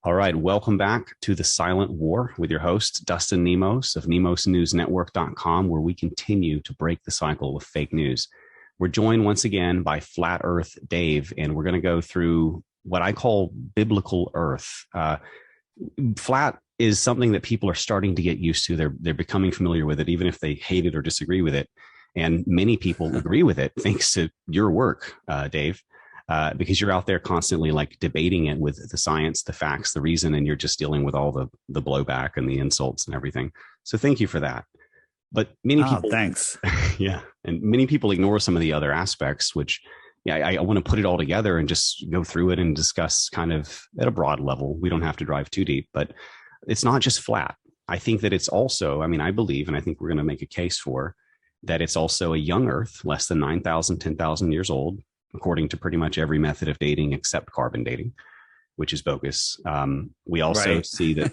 All right, welcome back to The Silent War with your host, Dustin Nemos of nemosnewsnetwork.com, where we continue to break the cycle of fake news. We're joined once again by Flat Earth Dave, and we're going to go through what I call biblical Earth. Flat is something that people are starting to get used to. They're becoming familiar with it, even if they hate it or disagree with it. And many people agree with it, thanks to your work, Dave. Because you're out there constantly like debating it with the science, the facts, the reason, and you're just dealing with all the blowback and the insults and everything. So thank you for that. But many people, thanks. Yeah. And many people ignore some of the other aspects, which I want to put it all together and just go through it and discuss kind of at a broad level. We don't have to drive too deep, but it's not just flat. I think that it's also, I believe, and I think we're going to make a case for that it's also a young Earth, less than 9,000, 10,000 years old, according to pretty much every method of dating except carbon dating, which is bogus. We also see that,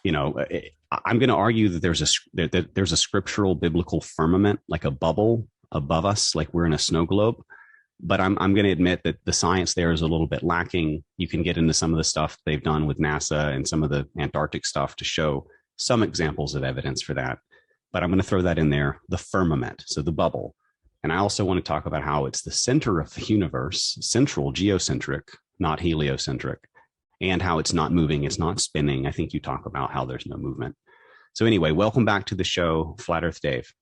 I'm going to argue that there's a scriptural biblical firmament, like a bubble above us, like we're in a snow globe. But I'm going to admit that the science there is a little bit lacking. You can get into some of the stuff they've done with NASA and some of the Antarctic stuff to show some examples of evidence for that. But I'm going to throw that in there, the firmament, so the bubble. And I also want to talk about how it's the center of the universe, central, geocentric, not heliocentric, and how it's not moving, it's not spinning. I think you talk about how there's no movement. So anyway, welcome back to the show, Flat Earth Dave.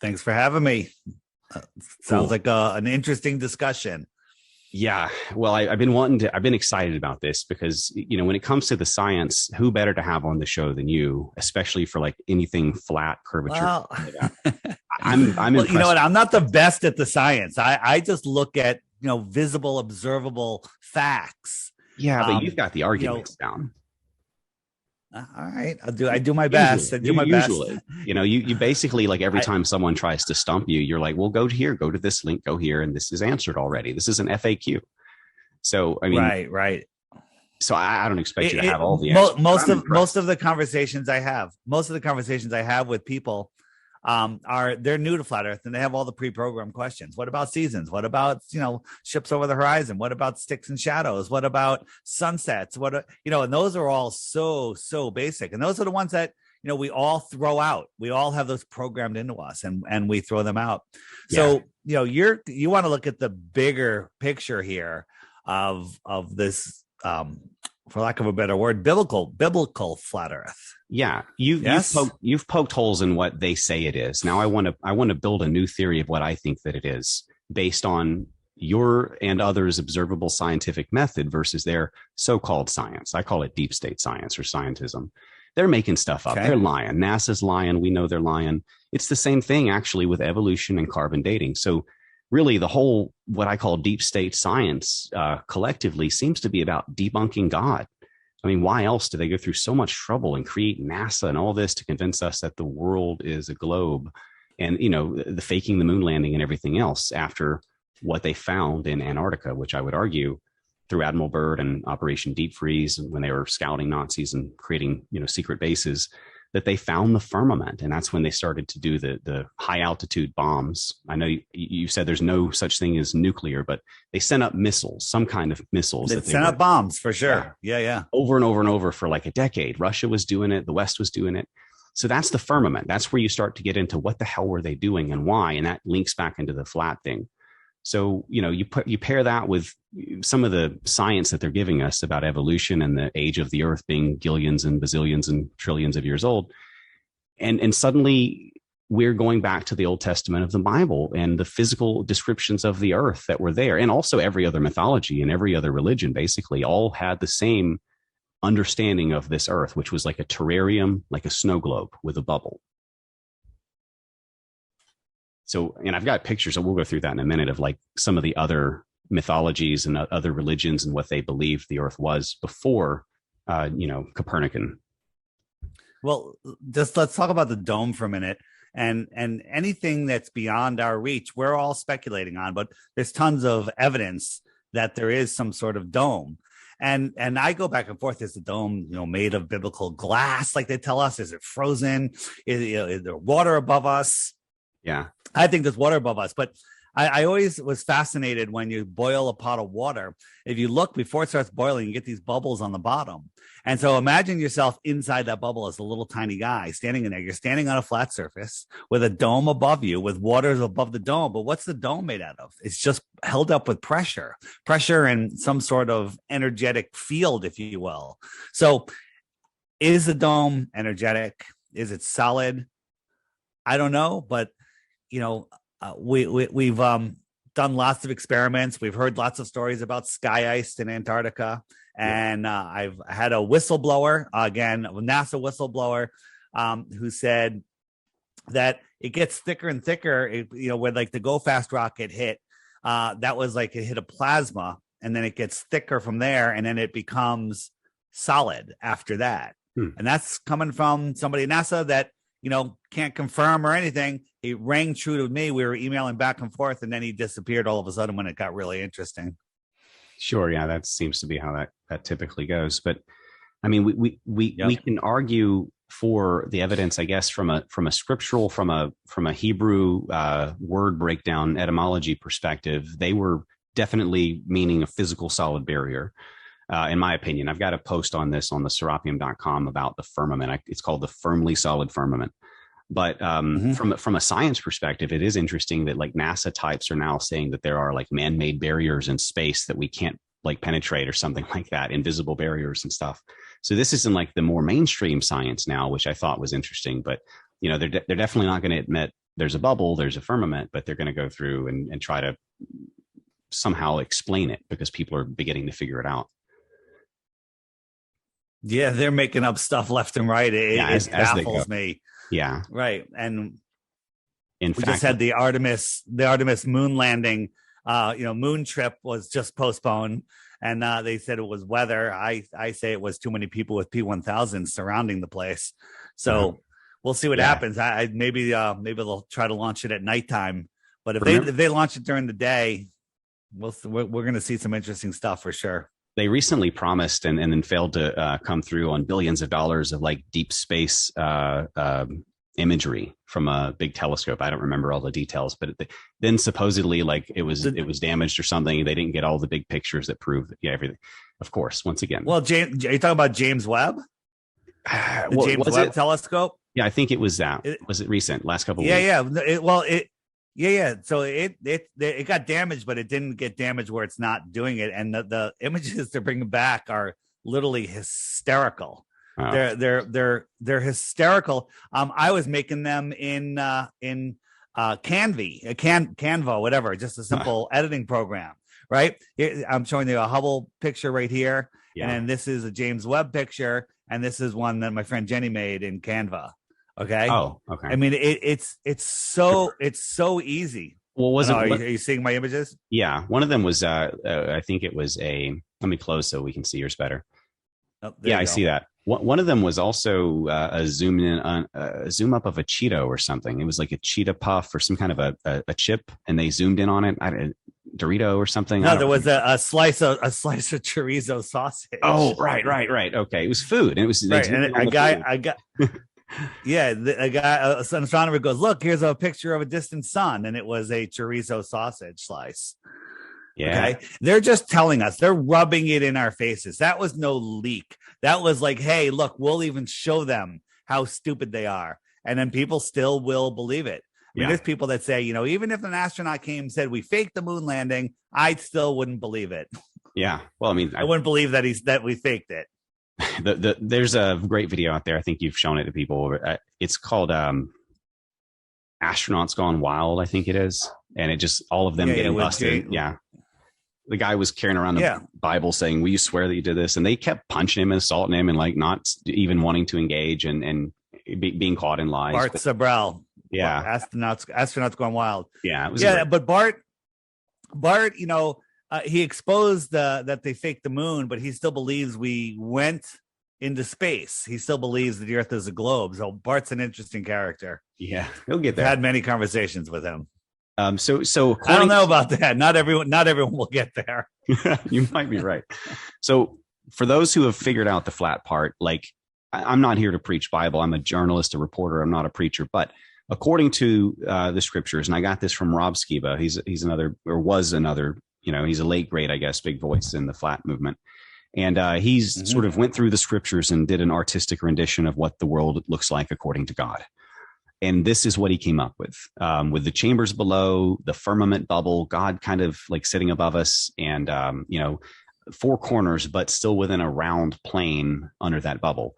Thanks for having me. Sounds like an interesting discussion. Yeah, well, I've been excited about this because, when it comes to the science, who better to have on the show than you, especially for like anything flat curvature. Well, I'm well, you know what? I'm not the best at the science. I just look at, visible, observable facts. Yeah, but you've got the arguments down. All right. I do my best. I do my best. You basically, like, every time someone tries to stump you, you're like, well, go here, go to this link, go here. And this is answered already. This is an FAQ. So, right. So I don't expect you to have all the answers. Most of the conversations I have with people they're new to flat Earth and they have all the pre-programmed questions. What about seasons? What about, ships over the horizon? What about sticks and shadows? What about sunsets? And those are all so basic. And those are the ones that, we all throw out. We all have those programmed into us and we throw them out. Yeah. So, you want to look at the bigger picture here of this, for lack of a better word, biblical flat Earth. Yeah, you've poked holes in what they say it is. Now I want to build a new theory of what I think that it is, based on your and others' observable scientific method versus their so-called science. I call it deep state science or scientism. They're making stuff up. Okay. They're lying. NASA's lying. We know they're lying. It's the same thing actually with evolution and carbon dating. So really, the whole, what I call deep state science collectively seems to be about debunking God. Why else do they go through so much trouble and create NASA and all this to convince us that the world is a globe and, the faking the moon landing and everything else after what they found in Antarctica, which I would argue through Admiral Byrd and Operation Deep Freeze, when they were scouting Nazis and creating, secret bases, that they found the firmament. And that's when they started to do the high altitude bombs. I know you said there's no such thing as nuclear, but they sent up missiles, some kind of missiles. They sent up bombs for sure. Yeah. Over and over and over for like a decade. Russia was doing it. The West was doing it. So that's the firmament. That's where you start to get into what the hell were they doing and why. And that links back into the flat thing. So, you pair that with some of the science that they're giving us about evolution and the age of the Earth being gillions and bazillions and trillions of years old. And suddenly we're going back to the Old Testament of the Bible and the physical descriptions of the Earth that were there. And also every other mythology and every other religion basically all had the same understanding of this Earth, which was like a terrarium, like a snow globe with a bubble. So, and I've got pictures, and we'll go through that in a minute, of like some of the other mythologies and other religions and what they believed the Earth was before, Copernican. Well, just let's talk about the dome for a minute, and anything that's beyond our reach, we're all speculating on, but there's tons of evidence that there is some sort of dome. And I go back and forth. Is the dome, made of biblical glass, like they tell us? Is it frozen? Is there water above us? Yeah. I think there's water above us, but I always was fascinated when you boil a pot of water. If you look before it starts boiling, you get these bubbles on the bottom. And so imagine yourself inside that bubble as a little tiny guy standing in there. You're standing on a flat surface with a dome above you, with waters above the dome. But what's the dome made out of? It's just held up with pressure and some sort of energetic field, if you will. So is the dome energetic? Is it solid? I don't know, but we've done lots of experiments. We've heard lots of stories about sky ice in Antarctica, and I've had a whistleblower, again, a NASA whistleblower, who said that it gets thicker and thicker. When like the Go Fast rocket hit, that was like it hit a plasma, and then it gets thicker from there, and then it becomes solid after that. And that's coming from somebody at NASA that can't confirm or anything. He rang true to me. We were emailing back and forth, and then he disappeared all of a sudden when it got really interesting. Sure, yeah, that seems to be how that typically goes. But I mean, we can argue for the evidence, I guess, from a scriptural, from a Hebrew word breakdown etymology perspective. They were definitely meaning a physical solid barrier. In my opinion, I've got a post on this on the serapium.com about the firmament. It's called the firmly solid firmament. But from a science perspective, it is interesting that like NASA types are now saying that there are like man-made barriers in space that we can't like penetrate or something like that, invisible barriers and stuff. So this isn't like the more mainstream science now, which I thought was interesting. But they're definitely not going to admit there's a bubble, there's a firmament, but they're going to go through and try to somehow explain it because people are beginning to figure it out. Yeah, they're making up stuff left and right. It baffles me. Yeah, right. And we just had the Artemis moon landing. Moon trip was just postponed, and they said it was weather. I say it was too many people with P1000 surrounding the place. So we'll see what happens. Maybe they'll try to launch it at nighttime. But if they launch it during the day, we're going to see some interesting stuff for sure. They recently promised and then failed to come through on billions of dollars of like deep space imagery from a big telescope. I don't remember all the details, but then supposedly like it was damaged or something. They didn't get all the big pictures that prove everything. Of course, once again. Well, James, are you talking about James Webb? The James Webb telescope? Yeah, I think it was that. Was it recent? Last couple of weeks? Yeah. So it got damaged, but it didn't get damaged where it's not doing it. And the images they're bringing back are literally hysterical. Oh. They're hysterical. I was making them in Canva, whatever, just a simple editing program. Right. I'm showing you a Hubble picture right here. Yeah. And this is a James Webb picture. And this is one that my friend Jenny made in Canva. Okay. Oh, okay. I mean, it's so easy. Well, are you seeing my images? Yeah. One of them was, I think it was let me close so we can see yours better. Oh, yeah, I see that. One of them was also a zoom up of a Cheeto or something. It was like a Cheetah Puff or some kind of a chip, and they zoomed in on it. Dorito or something. No, there was a slice of chorizo sausage. Oh, right. Okay, it was food. It was right. And a guy. Yeah, a guy, an astronomer goes, look, here's a picture of a distant sun, and it was a chorizo sausage slice. Yeah. Okay. They're just telling us, they're rubbing it in our faces. That was no leak. That was like, hey, look, we'll even show them how stupid they are. And then people still will believe it. I mean, there's people that say, even if an astronaut came and said we faked the moon landing, I still wouldn't believe it. Yeah. Well, I mean, I wouldn't believe that we faked it. There's a great video out there. I think you've shown it to people. It's called Astronauts Gone Wild, I think it is. And it just, all of them getting busted. Yeah. The guy was carrying around the Bible saying, will you swear that you did this? And they kept punching him and assaulting him and like not even wanting to engage and being caught in lies. Bart Sabral. Yeah. Astronauts Gone Wild. Yeah. But Bart, he exposed that they faked the moon, but he still believes we went into space. He still believes that the Earth is a globe. So Bart's an interesting character. Yeah, he'll get there. I've had many conversations with him. So I don't know about that. Not everyone will get there. You might be right. So for those who have figured out the flat part, like I'm not here to preach Bible. I'm a journalist, a reporter. I'm not a preacher, but according to the scriptures, and I got this from Rob Skiba. He's another, or was another, he's a late great, I guess, big voice in the flat movement. And he's sort of went through the scriptures and did an artistic rendition of what the world looks like according to God. And this is what he came up with the chambers below, the firmament bubble, God kind of like sitting above us, and, four corners, but still within a round plane under that bubble.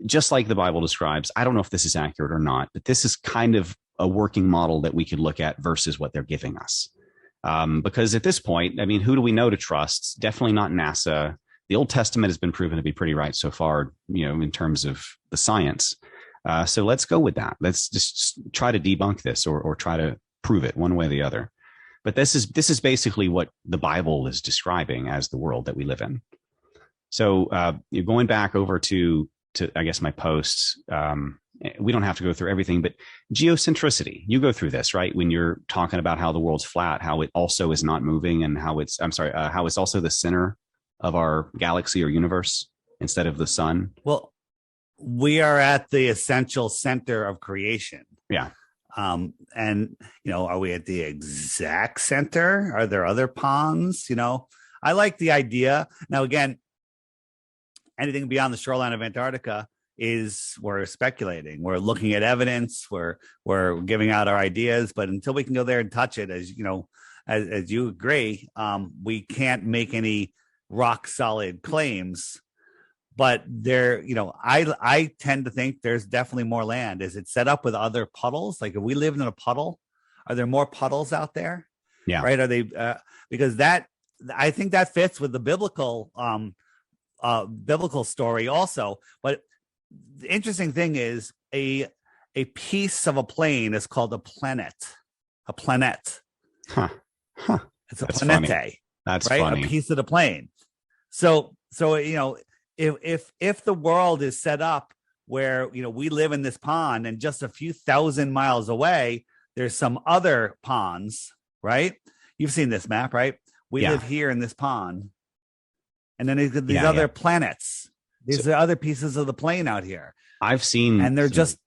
Just like the Bible describes. I don't know if this is accurate or not, but this is kind of a working model that we could look at versus what they're giving us. Because at this point, I mean, who do we know to trust? Definitely not NASA. The Old Testament has been proven to be pretty right so far, in terms of the science. So let's go with that. Let's just try to debunk this or try to prove it one way or the other. But this is basically what the Bible is describing as the world that we live in. So you're going back over to I guess my posts. We don't have to go through everything, but geocentricity, you go through this, right? When you're talking about how the world's flat, how it also is not moving, and how it's also the center of our galaxy or universe instead of the sun. Well, we are at the essential center of creation. Yeah. And, are we at the exact center? Are there other ponds? I like the idea. Now, again, anything beyond the shoreline of Antarctica we're speculating. We're looking at evidence. We're giving out our ideas, but until we can go there and touch it, as you agree, we can't make any rock solid claims. But there, I tend to think there's definitely more land. Is it set up with other puddles? Like if we lived in a puddle, are there more puddles out there? Yeah. Right. Are they, because I think that fits with the biblical story also. But the interesting thing is a piece of a plane is called a planet. A planet. Huh. It's a That's planete. Funny. That's right. Funny. A piece of the plane. So if the world is set up where we live in this pond, and just a few thousand miles away there's some other ponds, right? You've seen this map, right? We live here in this pond, and then these other planets. These are other pieces of the plane out here. I've seen, and they're just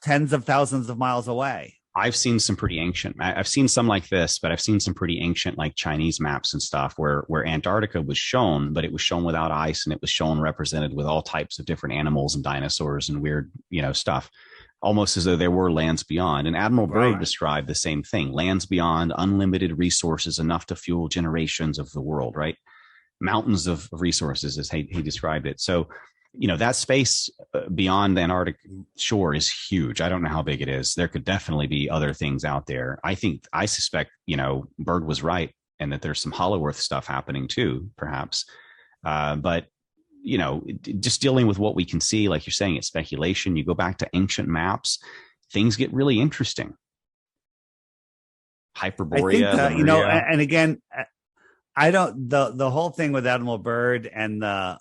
tens of thousands of miles away. I've seen some pretty ancient. I've seen some like this, but I've seen some pretty ancient, like Chinese maps and stuff, where Antarctica was shown, but it was shown without ice, and it was shown represented with all types of different animals and dinosaurs and weird, stuff, almost as though there were lands beyond. And Admiral Byrd described the same thing: lands beyond, unlimited resources, enough to fuel generations of the world. Right, mountains of resources, as he described it. So, that space beyond the Antarctic shore is huge. I don't know how big it is. There could definitely be other things out there. I suspect, Byrd was right, and that there's some Hollow Earth stuff happening too, perhaps. But, just dealing with what we can see, like you're saying, it's speculation. You go back to ancient maps, things get really interesting. Hyperborea. I think, and again, I don't, the whole thing with Admiral Byrd and the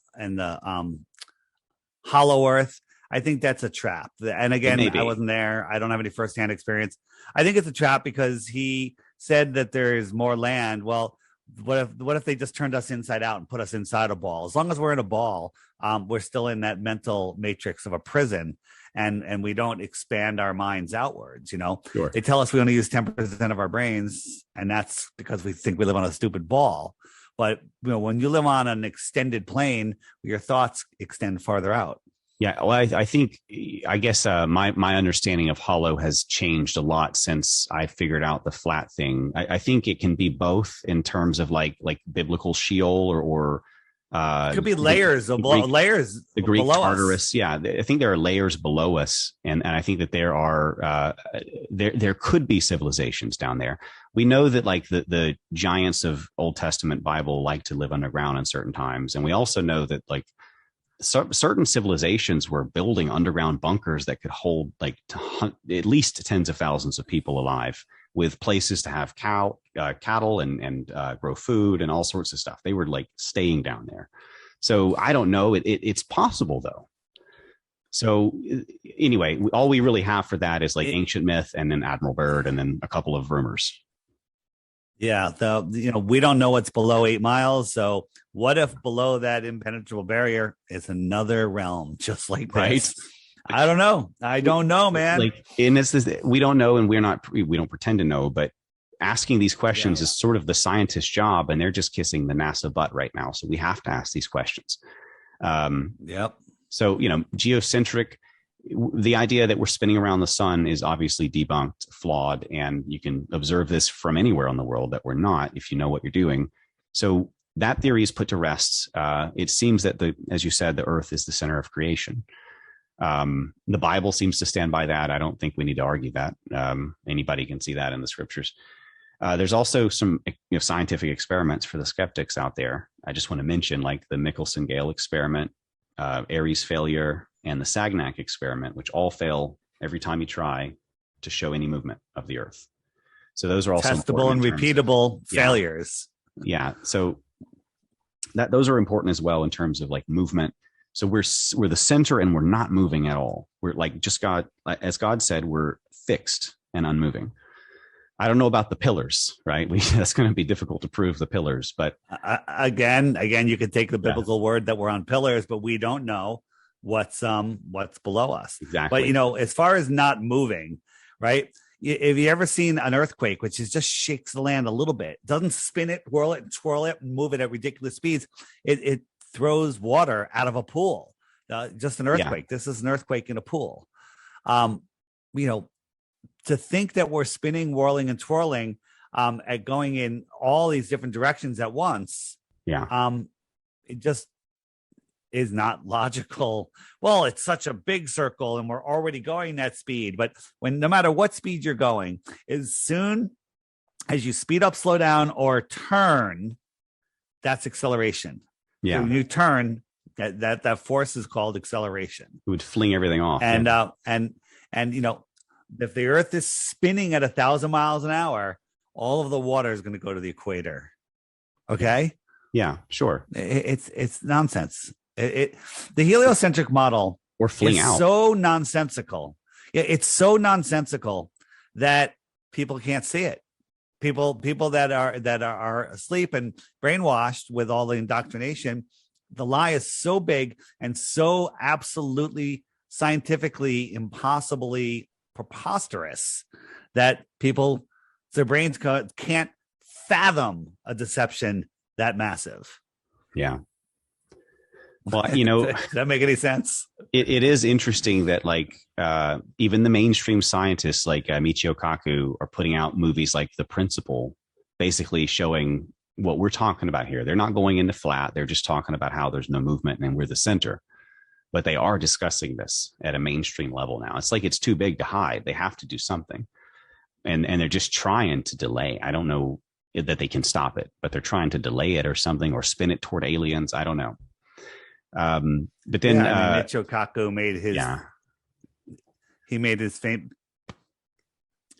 Hollow Earth, I think that's a trap. And again, I wasn't there. I don't have any firsthand experience. I think it's a trap because he said that there is more land. Well, what if they just turned us inside out and put us inside a ball? As long as we're in a ball, we're still in that mental matrix of a prison, and we don't expand our minds outwards. Sure. They tell us we only use 10% of our brains, and that's because we think we live on a stupid ball. But when you live on an extended plane, your thoughts extend farther out. Yeah, well, I guess my understanding of hollow has changed a lot since I figured out the flat thing. I think it can be both in terms of like biblical Sheol or it could be layers the Greek below Tartarus. Us. Yeah, I think there are layers below us, and I think that there are there could be civilizations down there. We know that like the giants of Old Testament Bible like to live underground in certain times, and we also know that like certain civilizations were building underground bunkers that could hold like at least tens of thousands of people alive, with places to have cattle and grow food and all sorts of stuff. They were like staying down there. So I don't know. It's possible though. So anyway, all we really have for that is like ancient myth, and then Admiral Byrd, and then a couple of rumors. Yeah, we don't know what's below 8 miles. So what if below that impenetrable barrier is another realm, just like this? I don't know. I don't know, man. Like, and it's this, we don't know, and we don't pretend to know, but asking these questions is sort of the scientist's job, and they're just kissing the NASA butt right now. So we have to ask these questions. Yep. So, geocentric, the idea that we're spinning around the sun is obviously debunked, flawed, and you can observe this from anywhere in the world that we're not, if you know what you're doing. So that theory is put to rest. It seems that as you said, the earth is the center of creation. The Bible seems to stand by that. I don't think we need to argue that. Anybody can see that in the scriptures. There's also some scientific experiments for the skeptics out there. I just want to mention, like the Michelson-Gale experiment, Aries failure, and the Sagnac experiment, which all fail every time you try to show any movement of the earth. So those are also testable and repeatable failures. Yeah. So those are important as well in terms of like movement. So we're the center and we're not moving at all. We're like as God said, we're fixed and unmoving. I don't know about the pillars, right? That's going to be difficult to prove the pillars, but again, you could take the biblical word that we're on pillars, but we don't know what's below us. Exactly. But as far as not moving, right? Have you ever seen an earthquake, which just shakes the land a little bit, doesn't spin it, whirl it, and twirl it, and move it at ridiculous speeds? It throws water out of a pool. Just an earthquake. Yeah. This is an earthquake in a pool. To think that we're spinning, whirling, and twirling at going in all these different directions at once, it just is not logical. Well, it's such a big circle and we're already going that speed. But no matter what speed you're going, as soon as you speed up, slow down, or turn, that's acceleration. Yeah. So when you turn, that force is called acceleration. It would fling everything off. And if the earth is spinning at 1,000 miles an hour, all of the water is going to go to the equator. Okay. Yeah, sure. It's nonsense. The heliocentric model or fling out. So nonsensical. It's so nonsensical that people can't see it. People that are asleep and brainwashed with all the indoctrination, the lie is so big and so absolutely scientifically impossibly preposterous that their brains can't fathom a deception that massive. Yeah. Well, does that make any sense? It is interesting that even the mainstream scientists like Michio Kaku are putting out movies like The Principle, basically showing what we're talking about here. They're not going into flat. They're just talking about how there's no movement and we're the center. But they are discussing this at a mainstream level now. It's like it's too big to hide. They have to do something. And they're just trying to delay. I don't know that they can stop it, but they're trying to delay it or something, or spin it toward aliens. I don't know. But then Michio Kaku made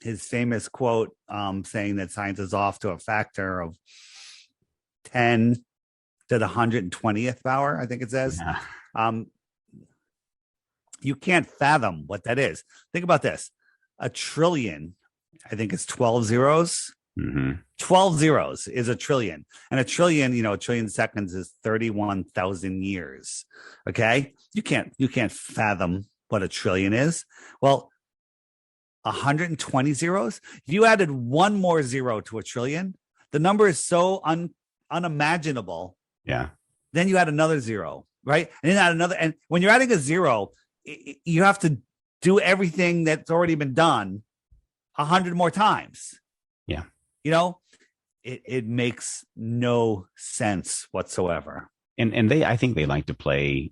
his famous quote saying that science is off to a factor of 10 to the 120th power, I think it says. Yeah. You can't fathom what that is. Think about this. A trillion, I think it's 12 zeros. Mm-hmm. 12 zeros is a trillion. And a trillion, a trillion seconds is 31,000 years. Okay? You can't fathom what a trillion is. Well, 120 zeros? If you added one more zero to a trillion, the number is so unimaginable. Yeah. Then you add another zero, right? And then add another. And when you're adding a zero, you have to do everything that's already been done 100 more times. Yeah. It makes no sense whatsoever. And I think they like to play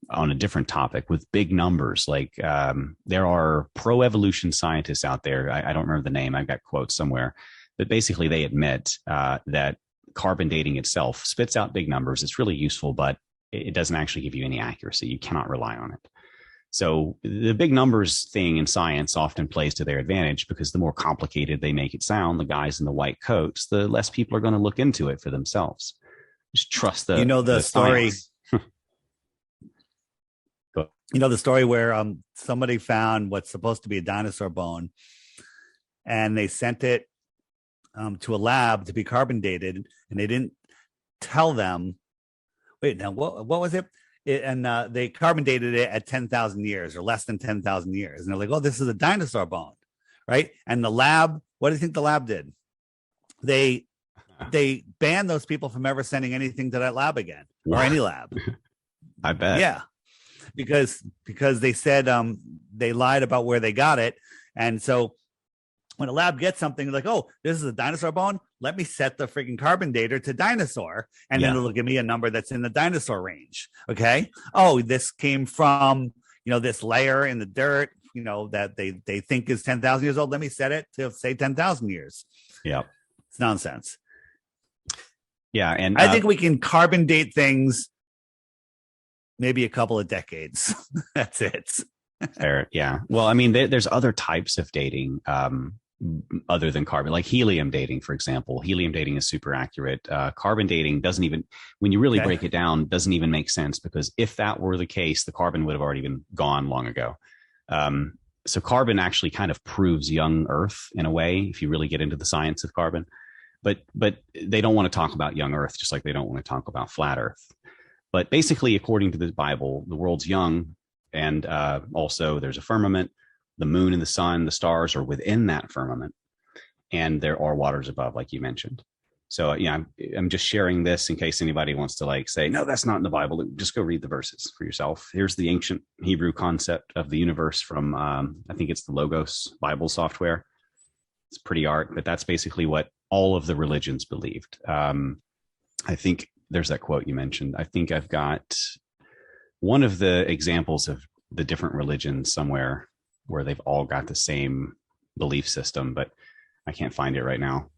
on a different topic with big numbers. Like there are pro-evolution scientists out there. I don't remember the name. I've got quotes somewhere. But basically they admit that carbon dating itself spits out big numbers. It's really useful, but it doesn't actually give you any accuracy. You cannot rely on it. So the big numbers thing in science often plays to their advantage, because the more complicated they make it sound, the guys in the white coats, the less people are going to look into it for themselves. Just trust the story. The story where somebody found what's supposed to be a dinosaur bone, and they sent it to a lab to be carbon dated, and they didn't tell them. Wait, now what was it? they carbon dated it at 10,000 years or less than 10,000 years. And they're like, oh, this is a dinosaur bone, right? And the lab, what do you think the lab did? They banned those people from ever sending anything to that lab again, or any lab. I bet. Yeah, because they said they lied about where they got it. And so when a lab gets something like, oh, this is a dinosaur bone, let me set the freaking carbon dater to dinosaur, and then it'll give me a number that's in the dinosaur range. Okay. Oh, this came from, this layer in the dirt, that they think is 10,000 years old. Let me set it to say 10,000 years. Yeah. It's nonsense. Yeah. And I think we can carbon date things maybe a couple of decades. That's it. Fair. Yeah. Well, I mean, there's other types of dating other than carbon, like helium dating, for example. Helium dating is super accurate. Carbon dating doesn't even, when you really break it down, doesn't even make sense, because if that were the case, the carbon would have already been gone long ago. So carbon actually kind of proves young Earth in a way, if you really get into the science of carbon. But they don't want to talk about young Earth, just like they don't want to talk about flat Earth. But basically, according to the Bible, the world's young, and also there's a firmament. The moon and the sun, the stars are within that firmament, and there are waters above, like you mentioned. So, I'm just sharing this in case anybody wants to say, no, that's not in the Bible. Just go read the verses for yourself. Here's the ancient Hebrew concept of the universe from, I think it's the Logos Bible software. It's pretty art, but that's basically what all of the religions believed. I think there's that quote you mentioned. I think I've got one of the examples of the different religions somewhere where they've all got the same belief system, but I can't find it right now.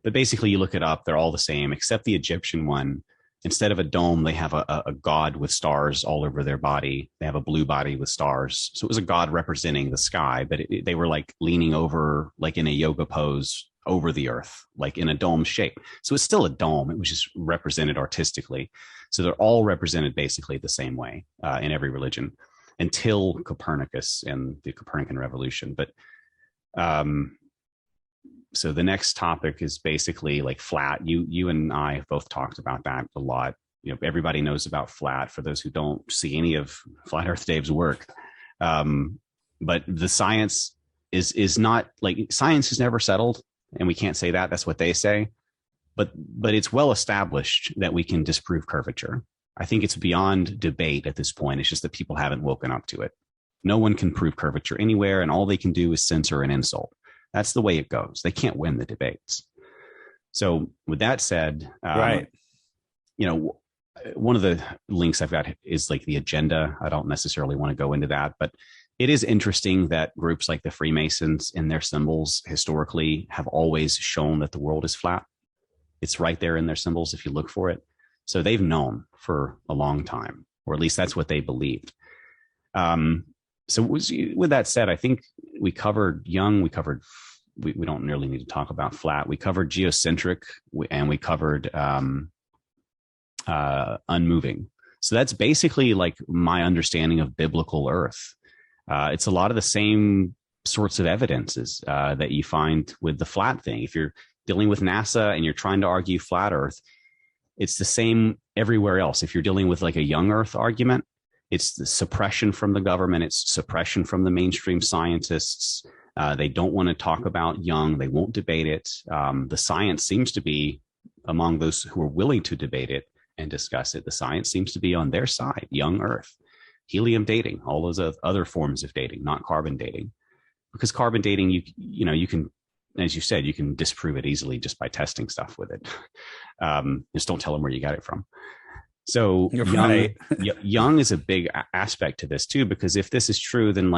But basically, you look it up, they're all the same, except the Egyptian one. Instead of a dome, they have a god with stars all over their body. They have a blue body with stars. So it was a god representing the sky, but they were leaning over, in a yoga pose over the earth, in a dome shape. So it's still a dome. It was just represented artistically. So they're all represented basically the same way in every religion until Copernicus and the Copernican revolution. But so the next topic is basically flat. You and I have both talked about that a lot. Everybody knows about flat for those who don't see any of Flat Earth Dave's work. But the science is not science is never settled, and we can't say that. That's what they say. But it's well established that we can disprove curvature. I think it's beyond debate at this point. It's just that people haven't woken up to it. No one can prove curvature anywhere, and all they can do is censor and insult. That's the way it goes. They can't win the debates. So with that said, right. One of the links I've got is the agenda. I don't necessarily want to go into that, but it is interesting that groups like the Freemasons in their symbols historically have always shown that the world is flat. It's right there in their symbols if you look for it. So they've known for a long time, or at least that's what they believed. So with that said, I think we covered young, we don't nearly need to talk about flat. We covered geocentric, and we covered unmoving. So that's basically my understanding of biblical Earth. It's a lot of the same sorts of evidences that you find with the flat thing. If you're dealing with NASA and you're trying to argue flat Earth, it's the same everywhere else. If you're dealing with a young Earth argument, it's the suppression from the government. It's suppression from the mainstream scientists. They don't want to talk about young. They won't debate it. The science seems to be, among those who are willing to debate it and discuss it, the science seems to be on their side. Young Earth, helium dating, all those other forms of dating, not carbon dating. Because carbon dating, you can, as you said, you can disprove it easily just by testing stuff with it. Just don't tell them where you got it from. So young is a big aspect to this too, because if this is true, then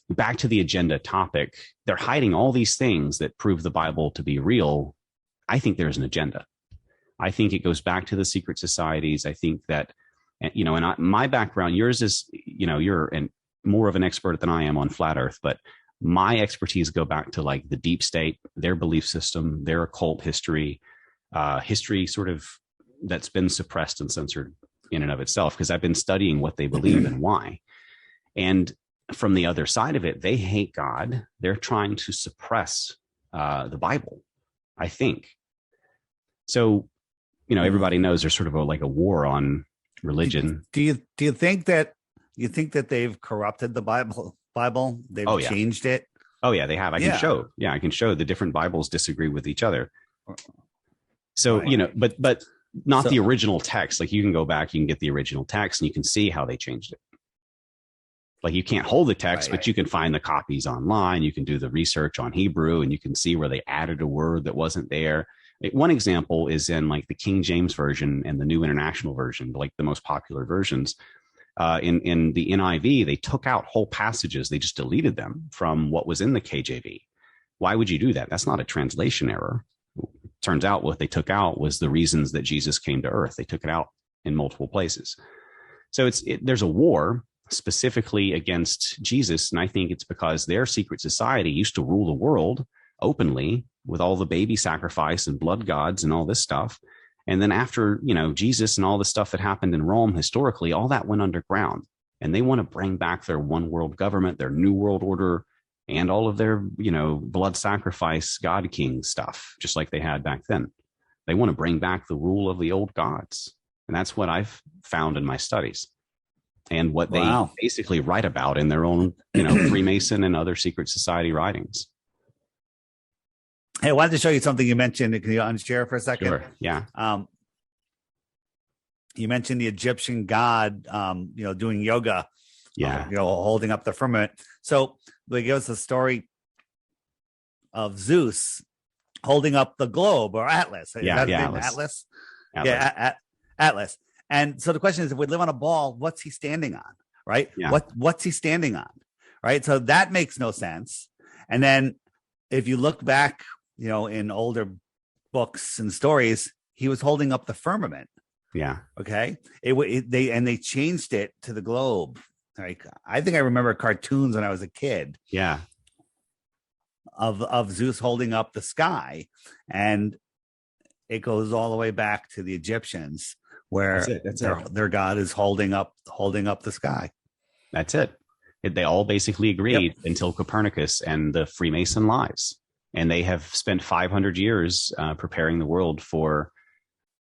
back to the agenda topic, they're hiding all these things that prove the Bible to be real. I think there's an agenda. I think it goes back to the secret societies. I think that, my background, yours is, you're more of an expert than I am on flat Earth, but my expertise go back to the deep state, their belief system, their occult history, history sort of that's been suppressed and censored in and of itself, because I've been studying what they believe and why. And from the other side of it, they hate God. They're trying to suppress the Bible, I think. So, everybody knows there's sort of a war on religion. Do you think that they've corrupted the Bible? They've changed it. Oh yeah, they have. I can show. Yeah, I can show the different Bibles disagree with each other. So but not the original text. Like you can go back, you can get the original text, and you can see how they changed it. Like you can't hold the text, but you can find the copies online. You can do the research on Hebrew, and you can see where they added a word that wasn't there. One example is in like the King James Version and the New International Version, like the most popular versions. In the NIV, they took out whole passages. They just deleted them from what was in the KJV. Why would you do that? That's not a translation error. Turns out what they took out was the reasons that Jesus came to earth. They took it out in multiple places. So there's a war specifically against Jesus. And I think it's because their secret society used to rule the world openly with all the baby sacrifice and blood gods and all this stuff. And then after, Jesus and all the stuff that happened in Rome historically, all that went underground. And they want to bring back their one world government, their new world order, and all of their, blood sacrifice, God King stuff, just like they had back then. They want to bring back the rule of the old gods. And that's what I've found in my studies and what they basically write about in their own, Freemason and other secret society writings. Hey, I wanted to show you something you mentioned. Can you unshare for a second? Sure. Yeah. You mentioned the Egyptian god, doing yoga. Yeah. Holding up the firmament. So they give us a story of Zeus holding up the globe or Atlas. Atlas. Yeah, Atlas. And so the question is, if we live on a ball, what's he standing on? Right? Yeah. What's he standing on? Right? So that makes no sense. And then if you look back, in older books and stories, he was holding up the firmament. Yeah. Okay. They changed it to the globe. Like I think I remember cartoons when I was a kid. Yeah. Of Zeus holding up the sky, and it goes all the way back to the Egyptians, where their god is holding up the sky. That's it. They all basically agreed until Copernicus and the Freemason lies. And they have spent 500 years preparing the world for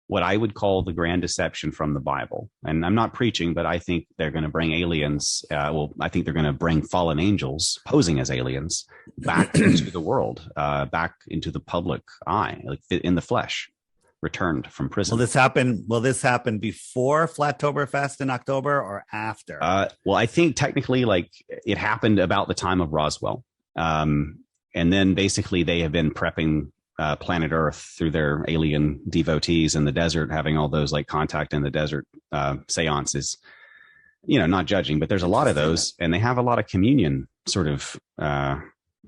what I would call the grand deception from the Bible. And I'm not preaching, but I think they're going to bring aliens. I think they're going to bring fallen angels posing as aliens back into the world, back into the public eye, like in the flesh, returned from prison. Will this happen before Flattoberfest in October or after? Well, I think technically like it happened about the time of Roswell. And then basically they have been prepping planet Earth through their alien devotees in the desert, having all those like contact in the desert seances, not judging, but there's a lot of those, and they have a lot of communion sort of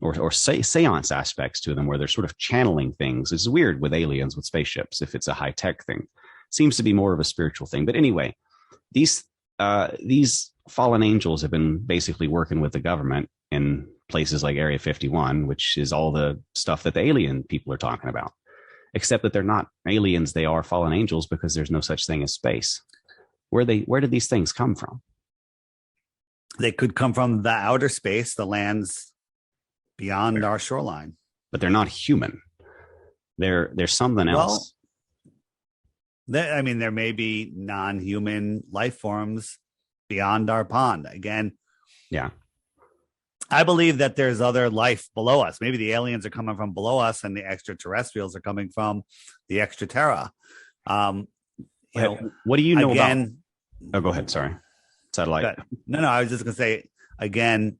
or seance aspects to them where they're sort of channeling things. It's weird with aliens with spaceships if it's a high tech thing. Seems to be more of a spiritual thing. But anyway, these fallen angels have been basically working with the government in places like Area 51, which is all the stuff that the alien people are talking about, except that they're not aliens. They are fallen angels because there's no such thing as space. Where did these things come from? They could come from the outer space, the lands beyond our shoreline. But they're not human. They're something else. There may be non-human life forms beyond our pond. Again, yeah. I believe that there's other life below us. Maybe the aliens are coming from below us and the extraterrestrials are coming from the extraterra. What do you know about? Oh, go ahead. Sorry. Satellite. No, I was just going to say, again,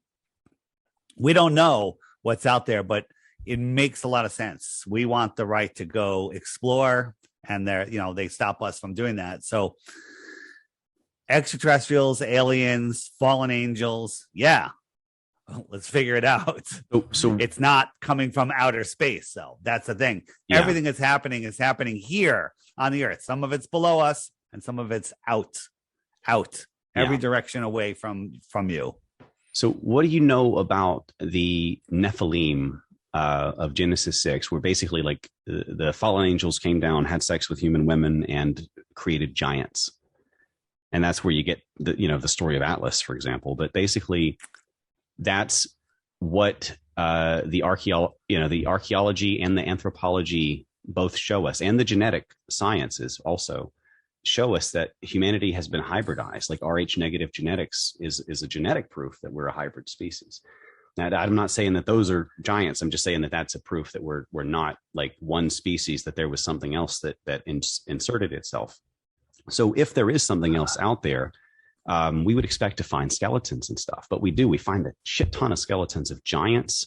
we don't know what's out there, but it makes a lot of sense. We want the right to go explore, and they stop us from doing that. So extraterrestrials, aliens, fallen angels. Yeah. Let's figure it out. So it's not coming from outer space, though. That's the thing. Yeah. Everything that's happening is happening here on the earth. Some of it's below us and some of it's out, every direction away from you. So what do you know about the Nephilim of Genesis 6, where basically like the fallen angels came down, had sex with human women, and created giants? And that's where you get the story of Atlas, for example. But basically, that's what the archaeology and the anthropology both show us, and the genetic sciences also show us that humanity has been hybridized. Like Rh negative genetics is a genetic proof that we're a hybrid species. Now, I'm not saying that those are giants. I'm just saying that that's a proof that we're not like one species, that there was something else that inserted itself. So if there is something else out there, we would expect to find skeletons and stuff, but we find a shit ton of skeletons of giants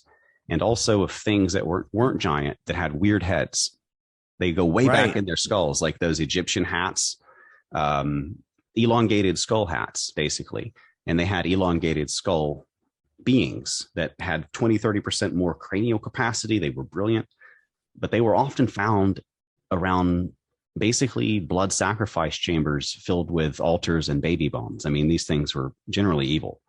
and also of things that weren't giant that had weird heads. They go way back in their skulls, like those Egyptian hats, elongated skull hats, basically. And they had elongated skull beings that had 20-30% more cranial capacity. They were brilliant, but they were often found around basically blood sacrifice chambers filled with altars and baby bones. I mean, these things were generally evil.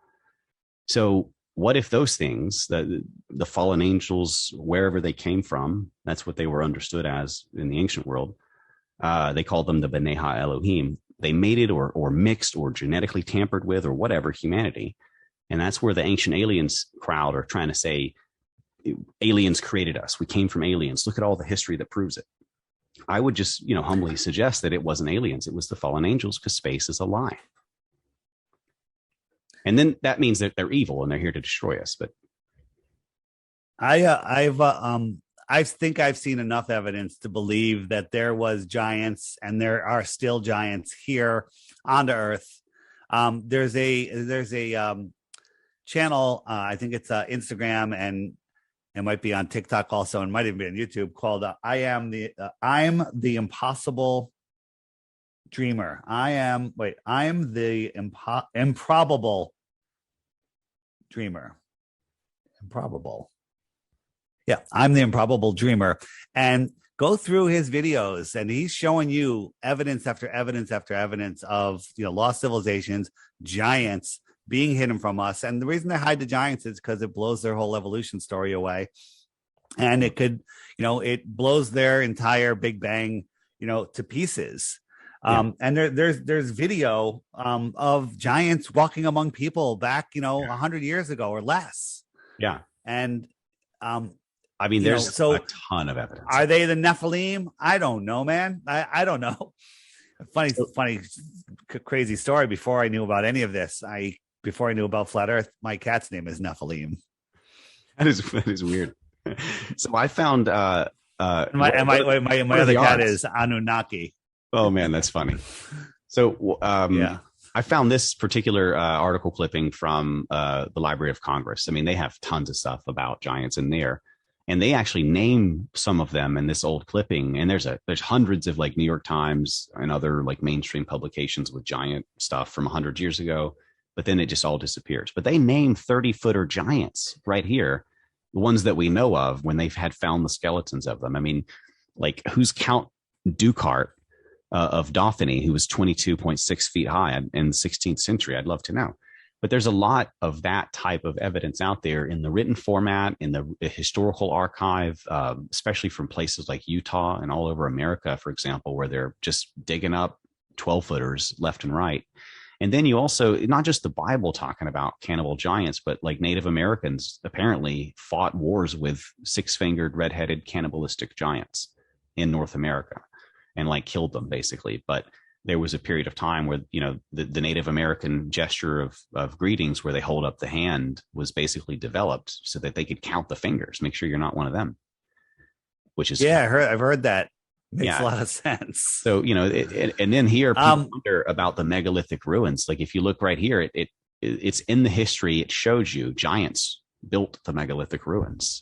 So what if those things, the fallen angels, wherever they came from, that's what they were understood as in the ancient world. They called them the B'nai Ha-Elohim. They mated or mixed or genetically tampered with or whatever humanity. And that's where the ancient aliens crowd are trying to say, aliens created us. We came from aliens. Look at all the history that proves it. I would just, humbly suggest that it wasn't aliens. It was the fallen angels, because space is a lie. And then that means that they're evil and they're here to destroy us. But I think I've seen enough evidence to believe that there was giants, and there are still giants here on the Earth. There's a channel, I think it's Instagram, and it might be on TikTok also, and might even be on YouTube, called I'm the Impossible Dreamer. I'm the Improbable Dreamer. Improbable. Yeah, I'm the Improbable Dreamer. And go through his videos, and he's showing you evidence after evidence after evidence of lost civilizations, giants being hidden from us. And the reason they hide the giants is because it blows their whole evolution story away. And it could, it blows their entire Big Bang, to pieces. And there's video of giants walking among people back, 100 years ago or less. Yeah. And I mean, there's a ton of evidence. Are they the Nephilim? I don't know, man. I don't know. Funny, crazy story. Before I knew about any of this, before I knew about flat Earth, my cat's name is Nephilim. That is weird. So I found my other cat is Anunnaki. Oh man, that's funny. So I found this particular article clipping from the Library of Congress. I mean, they have tons of stuff about giants in there, and they actually name some of them in this old clipping. And there's hundreds of like New York Times and other like mainstream publications with giant stuff from 100 years ago. But then it just all disappears. But they name 30-footer giants right here, the ones that we know of, when they've found the skeletons of them. I mean, like, who's Count Ducart of Dauphiny, who was 22.6 feet high in the 16th century? I'd love to know. But there's a lot of that type of evidence out there in the written format, in the historical archive, especially from places like Utah and all over America, for example, where they're just digging up 12-footers left and right. And then you also, not just the Bible talking about cannibal giants, but like Native Americans apparently fought wars with 6-fingered, red-headed, cannibalistic giants in North America and like killed them basically. But there was a period of time where, the Native American gesture of greetings, where they hold up the hand, was basically developed so that they could count the fingers, make sure you're not one of them, which is, I've heard that. Makes a lot of sense. So, and then here people wonder about the megalithic ruins. Like, if you look right here, it's in the history. It shows you giants built the megalithic ruins.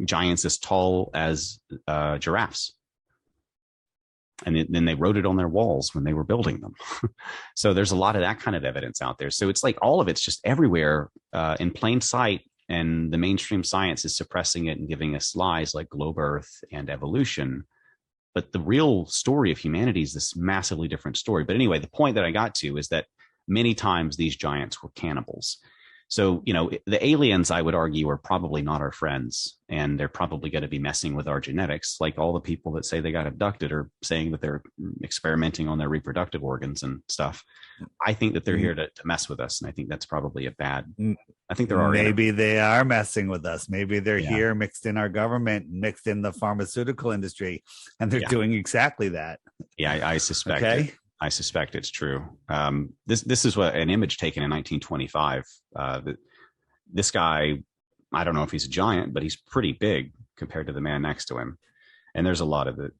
Giants as tall as giraffes. And then they wrote it on their walls when they were building them. So there's a lot of that kind of evidence out there. So it's like all of it's just everywhere in plain sight. And the mainstream science is suppressing it and giving us lies like globe Earth and evolution. But the real story of humanity is this massively different story. But anyway, the point that I got to is that many times these giants were cannibals. So, the aliens, I would argue, are probably not our friends, and they're probably going to be messing with our genetics. Like all the people that say they got abducted are saying that they're experimenting on their reproductive organs and stuff. I think that they're here to mess with us. And I think that's probably I think they're already. Maybe they are messing with us. Maybe they're here mixed in our government, mixed in the pharmaceutical industry, and they're doing exactly that. Yeah, I suspect. Okay. It. I suspect it's true. This is what an image taken in 1925. This guy, I don't know if he's a giant, but he's pretty big compared to the man next to him. And there's a lot of the,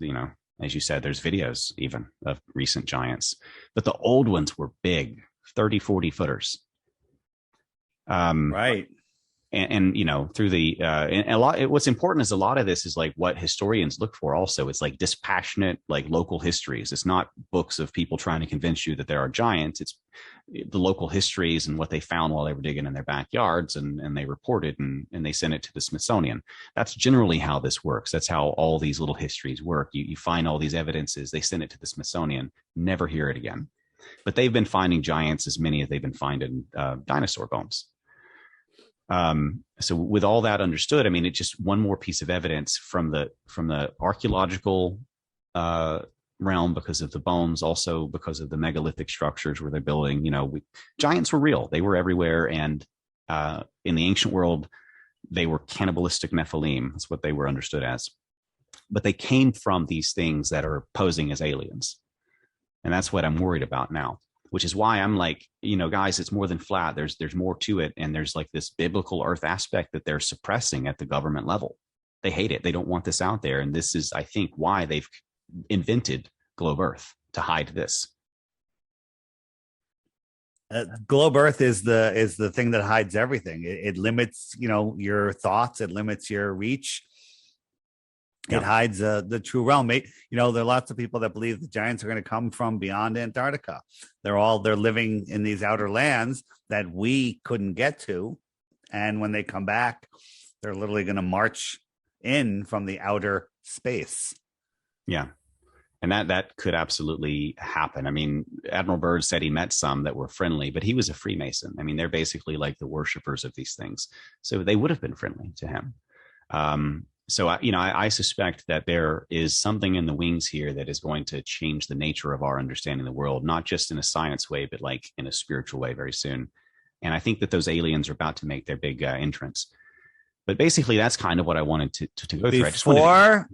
as you said, there's videos even of recent giants, but the old ones were big, 30, 40 footers. Right. And through the and a lot, what's important is a lot of this is like what historians look for. Also, it's like dispassionate, like local histories. It's not books of people trying to convince you that there are giants. It's the local histories and what they found while they were digging in their backyards, and they reported and they sent it to the Smithsonian. That's generally how this works. That's how all these little histories work. You find all these evidences, they send it to the Smithsonian, never hear it again. But they've been finding giants as many as they've been finding dinosaur bones. So with all that understood, I mean, it's just one more piece of evidence from the archaeological realm because of the bones, also because of the megalithic structures where they're building. Giants were real; they were everywhere, and in the ancient world, they were cannibalistic Nephilim. That's what they were understood as. But they came from these things that are posing as aliens, and that's what I'm worried about now. Which is why I'm like, guys, it's more than flat. There's more to it. And there's like this biblical earth aspect that they're suppressing at the government level. They hate it. They don't want this out there. And this is, I think, why they've invented Globe Earth, to hide this. Globe Earth is the thing that hides everything. It limits, your thoughts. It limits your reach. It hides the true realm. There are lots of people that believe the giants are going to come from beyond Antarctica. They're living in these outer lands that we couldn't get to. And when they come back, they're literally going to march in from the outer space. Yeah. And that could absolutely happen. I mean, Admiral Byrd said he met some that were friendly, but he was a Freemason. I mean, they're basically like the worshipers of these things. So they would have been friendly to him. So, I suspect that there is something in the wings here that is going to change the nature of our understanding of the world, not just in a science way, but like in a spiritual way very soon. And I think that those aliens are about to make their big entrance. But basically, that's kind of what I wanted to go through. I just wanted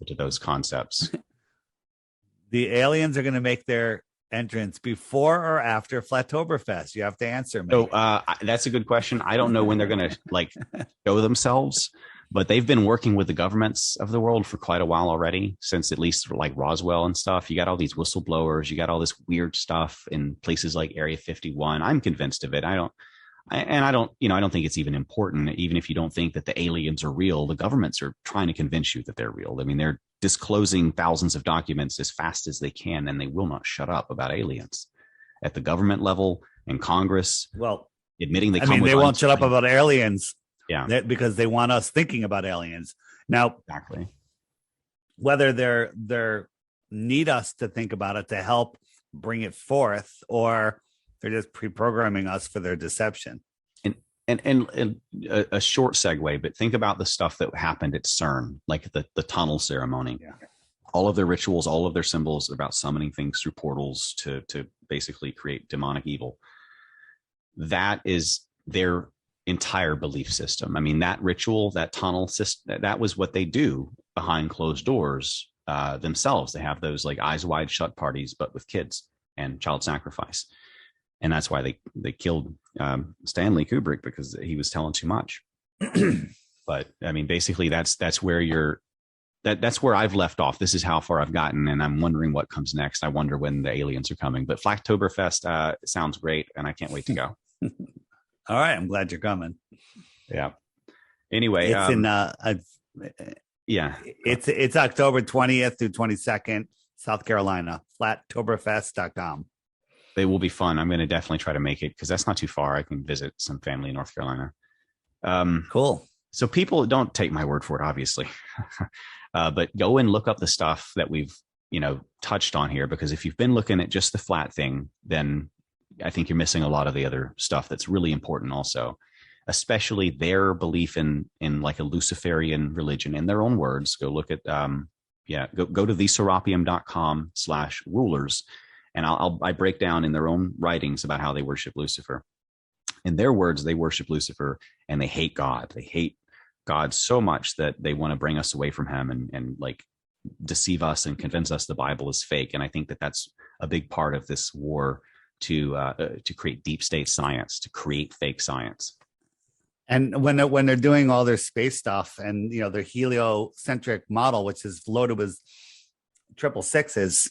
to those concepts. The aliens are going to make their entrance before or after Flattoberfest? You have to answer me. So that's a good question. I don't know when they're going to show themselves. But they've been working with the governments of the world for quite a while already, since at least like Roswell and stuff. You got all these whistleblowers, you got all this weird stuff in places like Area 51. I'm convinced of it. I don't think it's even important. Even if you don't think that the aliens are real, the governments are trying to convince you that they're real. I mean, they're disclosing thousands of documents as fast as they can, and they will not shut up about aliens at the government level and Congress. Well, admitting they won't shut up about aliens. Yeah, because they want us thinking about aliens. Now, exactly. Whether they're need us to think about it to help bring it forth, or they're just pre-programming us for their deception. And a short segue, but think about the stuff that happened at CERN, like the tunnel ceremony. Yeah. All of their rituals, all of their symbols about summoning things through portals to basically create demonic evil. That is their entire belief system. I mean, that ritual, that tunnel system, that was what they do behind closed doors themselves. They have those like eyes wide shut parties, but with kids and child sacrifice. And that's why they killed Stanley Kubrick, because he was telling too much. But I mean, basically that's where that's where I've left off. This is how far I've gotten, and I'm wondering what comes next. I wonder when the aliens are coming. But Flattoberfest sounds great, and I can't wait to go. All right, I'm glad you're coming. Yeah. Anyway, it's October 20th through 22nd, South Carolina. Flattoberfest.com. They will be fun. I'm going to definitely try to make it because that's not too far. I can visit some family in North Carolina. Cool. So people, don't take my word for it, obviously, but go and look up the stuff that we've touched on here, because if you've been looking at just the flat thing, then I think you're missing a lot of the other stuff that's really important also, especially their belief in like a Luciferian religion. In their own words, go look at, go to theserapium.com/rulers. And I break down in their own writings about how they worship Lucifer. In their words, they worship Lucifer and they hate God. They hate God so much that they want to bring us away from him and like deceive us and convince us the Bible is fake. And I think that that's a big part of this war to create deep state science, to create fake science. And when they're doing all their space stuff, and their heliocentric model, which is loaded with 666s,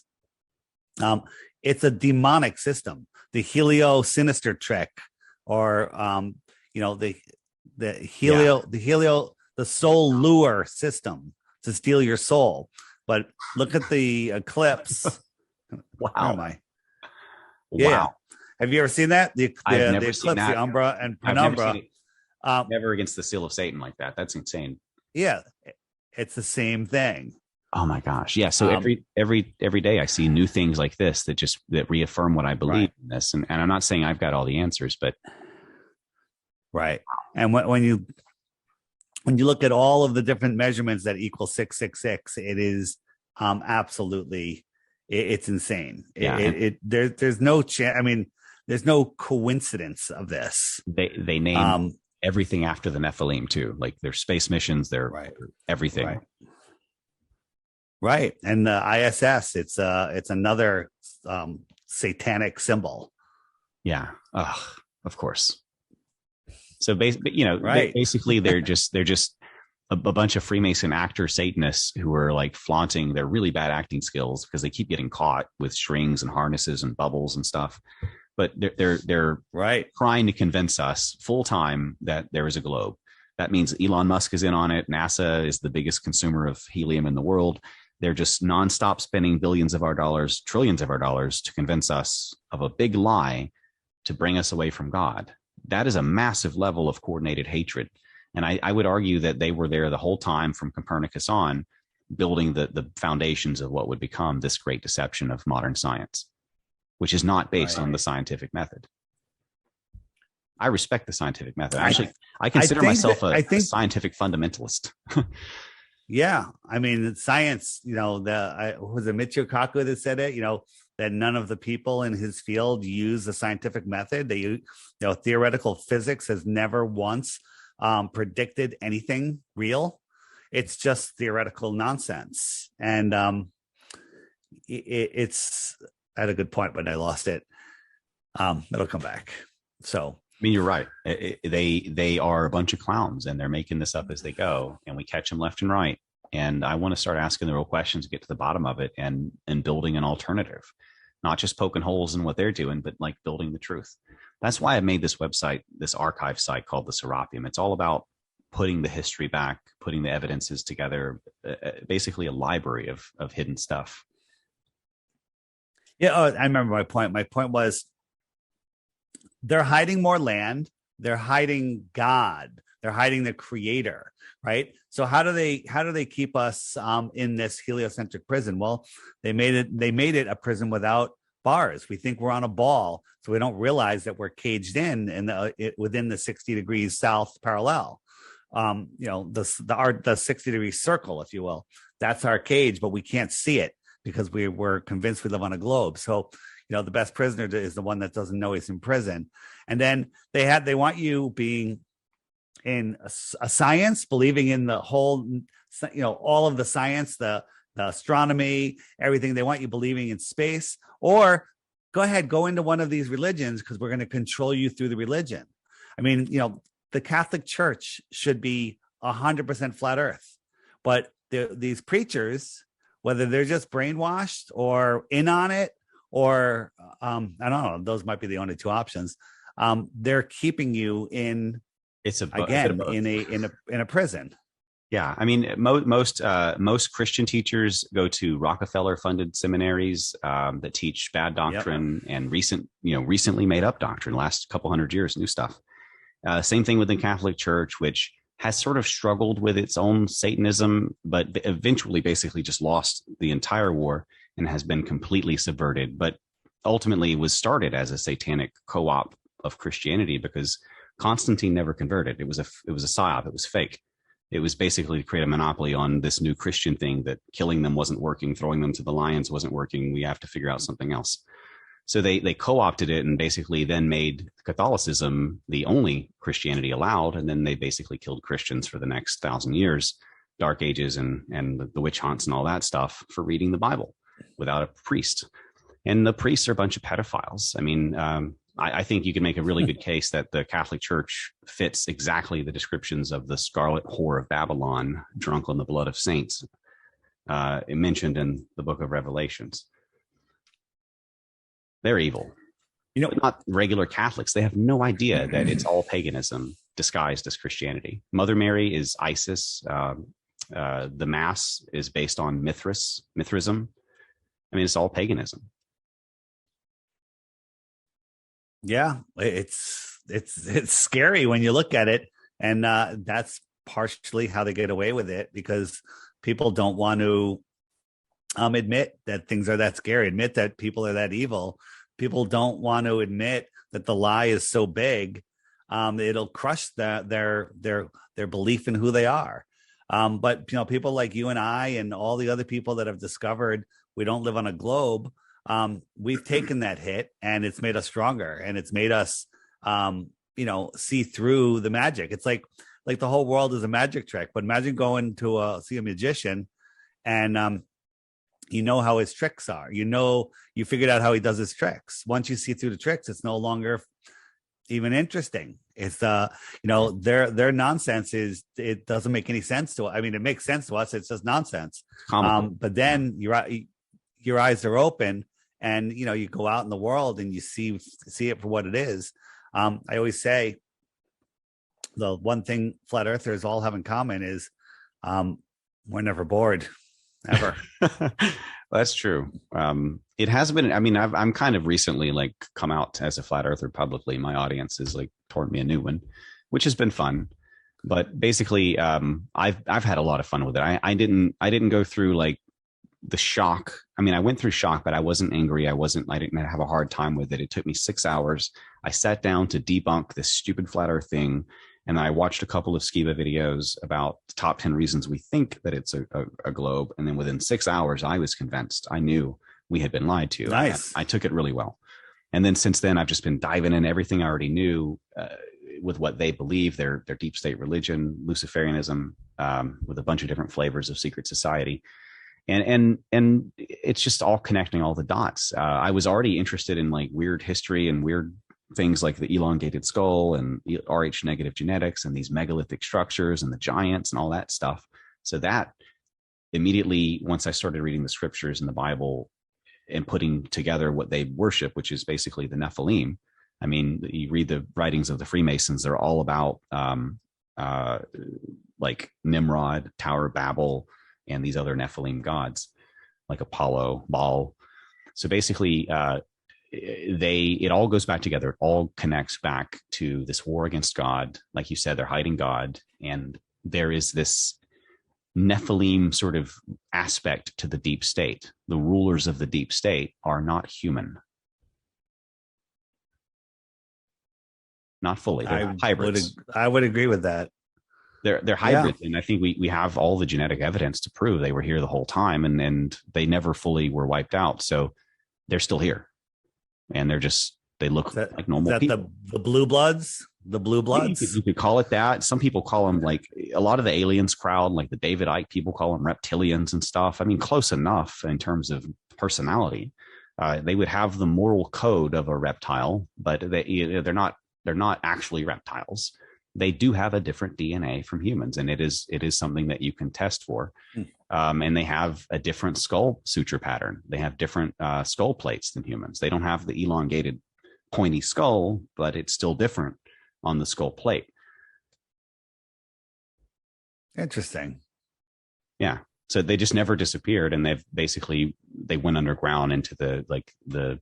it's a demonic system. The helio-sinister trick, or the soul lure system to steal your soul. But look at the eclipse. Wow. Where am I? Wow. Yeah. Have you ever seen that? The eclipse, that. the umbra and penumbra. Never against the seal of Satan like that. That's insane. Yeah, it's the same thing. Oh my gosh. Yeah. So every day I see new things like this that reaffirm what I believe in this. And I'm not saying I've got all the answers, but right. And when you look at all of the different measurements that equal 666, it is absolutely, it's insane. Yeah. There's no chance. I mean, there's no coincidence of this. They name everything after the Nephilim too, like their space missions, their everything. Right. And the ISS, it's another satanic symbol. Yeah. Of course. So basically they're just a bunch of Freemason actor Satanists who are like flaunting their really bad acting skills because they keep getting caught with strings and harnesses and bubbles and stuff. But they're trying to convince us full time that there is a globe. That means Elon Musk is in on it. NASA is the biggest consumer of helium in the world. They're just nonstop spending billions of our dollars, trillions of our dollars to convince us of a big lie to bring us away from God. That is a massive level of coordinated hatred. And I would argue that they were there the whole time from Copernicus on, building the foundations of what would become this great deception of modern science, which is not based on the scientific method. I respect the scientific method. Actually, I consider myself a scientific fundamentalist. Yeah. I mean, science, was it Michio Kaku that said it, that none of the people in his field use the scientific method. They, theoretical physics has never once predicted anything real. It's just theoretical nonsense. And it's at a good point, but I lost it. It'll come back. So, I mean, you're right. They are a bunch of clowns, and they're making this up as they go, and we catch them left and right. And I want to start asking the real questions to get to the bottom of it, and building an alternative, not just poking holes in what they're doing, but like building the truth. That's why I made this website, this archive site called the Serapeum. It's all about putting the history back, putting the evidences together, basically a library of hidden stuff. Yeah, I remember my point. My point was, they're hiding more land. They're hiding God. They're hiding the creator, right? So how do they keep us in this heliocentric prison? Well, they made it a prison without bars. We think we're on a ball, so we don't realize that we're caged in within the 60 degrees south parallel. The 60 degree circle, if you will. That's our cage, but we can't see it because we're convinced we live on a globe. So the best prisoner is the one that doesn't know he's in prison. And then they want you being in a science, believing in the whole, all of the science, the astronomy, everything. They want you believing in space, or go into one of these religions because we're going to control you through the religion. I mean, the Catholic Church should be 100% flat earth, but these preachers, whether they're just brainwashed or in on it, or I don't know, those might be the only two options. They're keeping you in a prison. Yeah, I mean, most Christian teachers go to Rockefeller-funded seminaries that teach bad doctrine and recently made up doctrine. Last couple hundred years, new stuff. Same thing with the Catholic Church, which has sort of struggled with its own Satanism, but eventually basically just lost the entire war and has been completely subverted, but ultimately was started as a satanic co-op of Christianity because Constantine never converted. It was a psyop. It was fake. It was basically to create a monopoly on this new Christian thing that killing them wasn't working, throwing them to the lions wasn't working. We have to figure out something else. So they co-opted it and basically then made Catholicism the only Christianity allowed. And then they basically killed Christians for the next 1,000 years, Dark Ages and the witch hunts and all that stuff for reading the Bible without a priest. And the priests are a bunch of pedophiles. I mean, I think you can make a really good case that the Catholic Church fits exactly the descriptions of the scarlet whore of Babylon, drunk on the blood of saints, mentioned in the book of Revelations. They're evil. But not regular Catholics. They have no idea that it's all paganism disguised as Christianity. Mother Mary is Isis. The Mass is based on Mithraism. I mean, it's all paganism. Yeah, it's scary when you look at it, and that's partially how they get away with it, because people don't want to admit that things are that scary, admit that people are that evil. People don't want to admit that the lie is so big, it'll crush their belief in who they are. But people like you and I and all the other people that have discovered we don't live on a globe, we've taken that hit, and it's made us stronger, and it's made us see through the magic. It's like the whole world is a magic trick. But imagine going to see a magician, and you know how his tricks are. You figured out how he does his tricks. Once you see through the tricks, it's no longer even interesting. It's their nonsense it doesn't make any sense to us. I mean, it makes sense to us. It's just nonsense. But then your eyes are open, and you go out in the world and you see it for what it is. I always say the one thing flat earthers all have in common is we're never bored, ever. That's true. It has been. I mean, I'm kind of recently come out as a flat earther publicly. My audience is toward me a new one, which has been fun. But basically, I've had a lot of fun with it. I didn't go through the shock. I mean, I went through shock, but I wasn't angry. I didn't have a hard time with it. It took me 6 hours. I sat down to debunk this stupid flat earth thing. And I watched a couple of Skiba videos about the top 10 reasons we think that it's a globe. And then within 6 hours, I was convinced. I knew we had been lied to. Nice. I took it really well. And then since then, I've just been diving in everything I already knew with what they believe, their deep state religion, Luciferianism, with a bunch of different flavors of secret society. And it's just all connecting all the dots. I was already interested in weird history and weird things like the elongated skull and Rh negative genetics and these megalithic structures and the giants and all that stuff. So that immediately, once I started reading the scriptures in the Bible and putting together what they worship, which is basically the Nephilim. I mean, you read the writings of the Freemasons, they're all about Nimrod, Tower of Babel, and these other Nephilim gods like Apollo, Baal. So basically, it all goes back together. It all connects back to this war against God. Like you said, they're hiding God. And there is this Nephilim sort of aspect to the deep state. The rulers of the deep state are not human. Not fully. They're hybrids. I would agree with that. They're hybrids. Yeah. And I think we have all the genetic evidence to prove they were here the whole time, and they never fully were wiped out. So they're still here. And they look like normal people. The blue bloods? The blue bloods? You could call it that. Some people call them a lot of the aliens crowd, like the David Icke people call them reptilians and stuff. I mean, close enough in terms of personality. They would have the moral code of a reptile, but they're not actually reptiles. They do have a different DNA from humans, and it is something that you can test for. And they have a different skull suture pattern. They have different skull plates than humans. They don't have the elongated, pointy skull, but it's still different on the skull plate. Interesting. Yeah. So they just never disappeared, and they went underground into the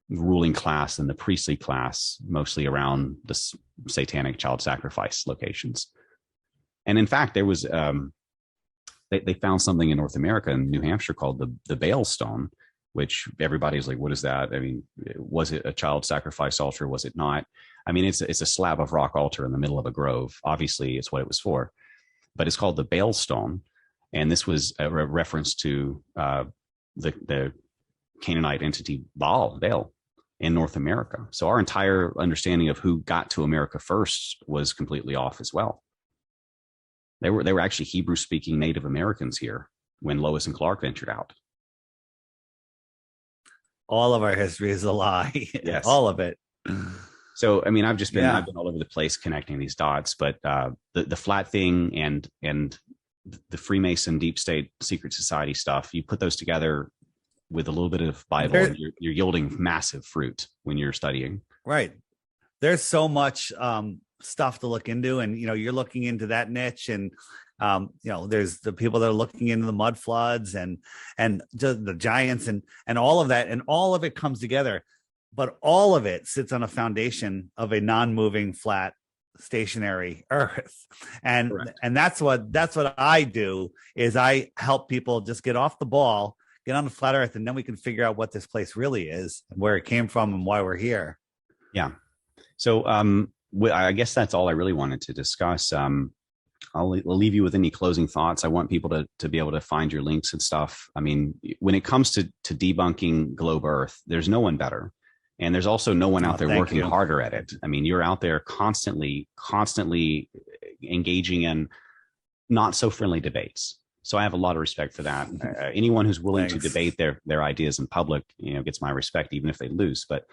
ruling class and the priestly class, mostly around the satanic child sacrifice locations. And in fact, there was they found something in North America in New Hampshire called the Baal Stone, which everybody's like, what is that? I mean, was it a child sacrifice altar? Was it not? I mean, it's a slab of rock altar in the middle of a grove. Obviously, it's what it was for, but it's called the Baal Stone. And this was a reference to the Canaanite entity Baal in North America. So our entire understanding of who got to America first was completely off as well. They were actually Hebrew-speaking Native Americans here when Lewis and Clark ventured out. All of our history is a lie. Yes. All of it. So, I mean, I've been all over the place connecting these dots, but the flat thing and the Freemason, deep state, secret society stuff, you put those together with a little bit of Bible, and you're yielding massive fruit when you're studying. Right. There's so much stuff to look into, and you're looking into that niche, and there's the people that are looking into the mud floods and just the giants and all of that, and all of it comes together, but all of it sits on a foundation of a non-moving, flat, stationary Earth, and Correct. and that's what I do is I help people just get off the ball, get on the flat Earth, and then we can figure out what this place really is and where it came from and why we're here. Yeah. So I guess that's all I really wanted to discuss. I'll leave you with any closing thoughts. I want people to be able to find your links and stuff. I mean, when it comes to debunking globe Earth, there's no one better. And there's also no one out there working harder at it. I mean, you're out there constantly engaging in not so friendly debates. So I have a lot of respect for that. Anyone who's willing to debate their ideas in public, gets my respect, even if they lose. But,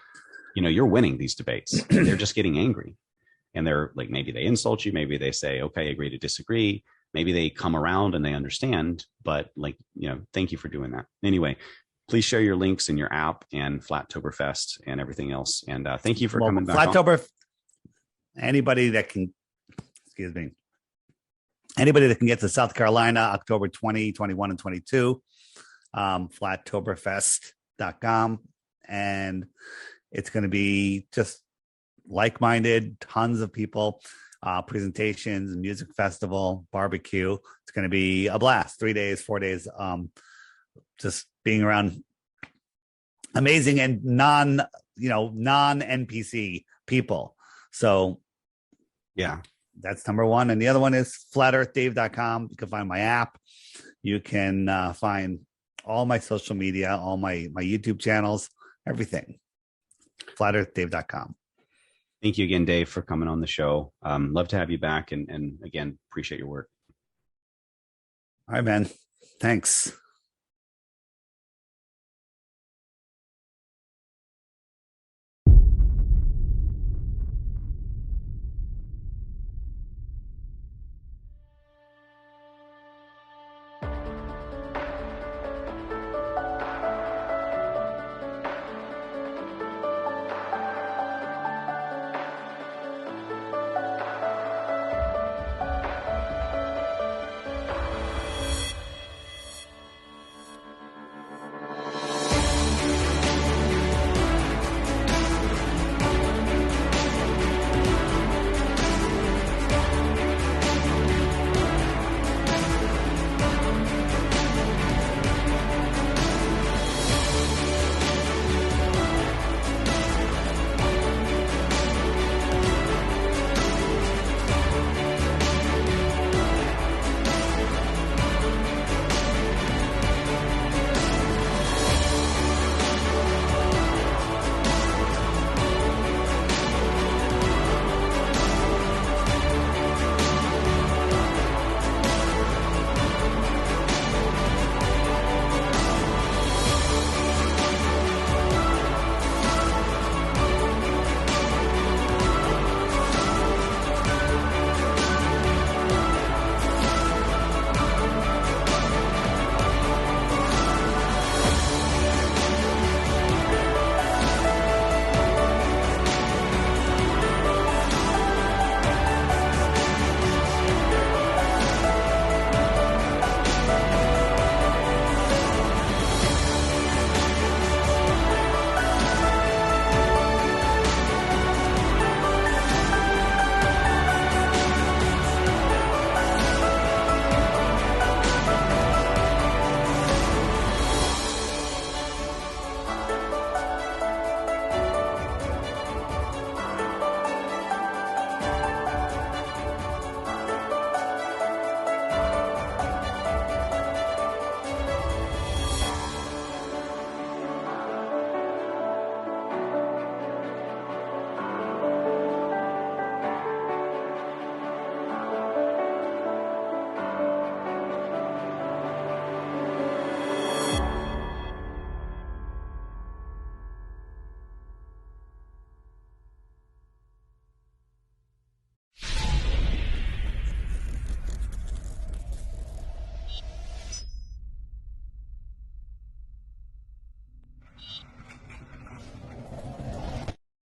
you're winning these debates. They're just getting angry. And they're like, maybe they insult you. Maybe they say, okay, agree to disagree. Maybe they come around and they understand. But thank you for doing that. Anyway, please share your links in your app and Flattoberfest and everything else. And thank you for coming back. Anybody that can get to South Carolina, October 20, 21, and 22, flattoberfest.com. And it's going to be just like-minded, tons of people, presentations, music festival, barbecue. It's going to be a blast. 3 days, 4 days, just being around amazing and non-NPC people. So yeah, that's number one. And the other one is flatearthdave.com. You can find my app. You can find all my social media, all my YouTube channels, everything. flatearthdave.com. Thank you again, Dave, for coming on the show. Love to have you back. And again, appreciate your work. All right, man. Thanks.